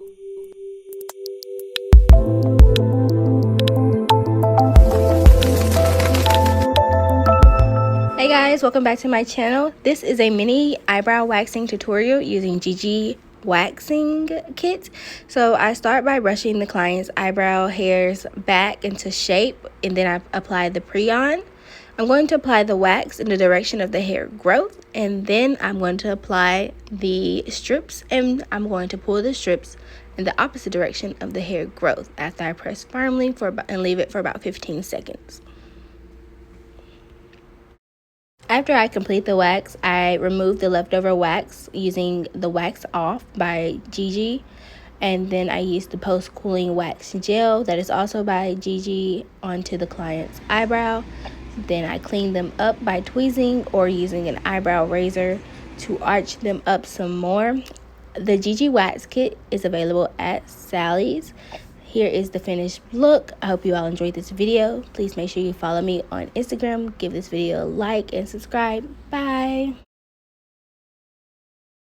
Hey guys, welcome back to my channel. This is a mini eyebrow waxing tutorial using Gigi Waxing Kit. So I start by brushing the client's eyebrow hairs back into shape, and then I apply the pre-on. I'm going to apply the wax in the direction of the hair growth, and then I'm going to apply the strips, and I'm going to pull the strips in the opposite direction of the hair growth after I press firmly and leave it for about 15 seconds. After I complete the wax, I remove the leftover wax using the Wax Off by Gigi, and then I use the post cooling wax gel that is also by Gigi onto the client's eyebrow. Then I clean them up by tweezing or using an eyebrow razor to arch them up some more. The Gigi Wax Kit is available at Sally's. Here is the finished look. I hope you all enjoyed this video. Please make sure you follow me on Instagram, give this video a like, and subscribe. Bye.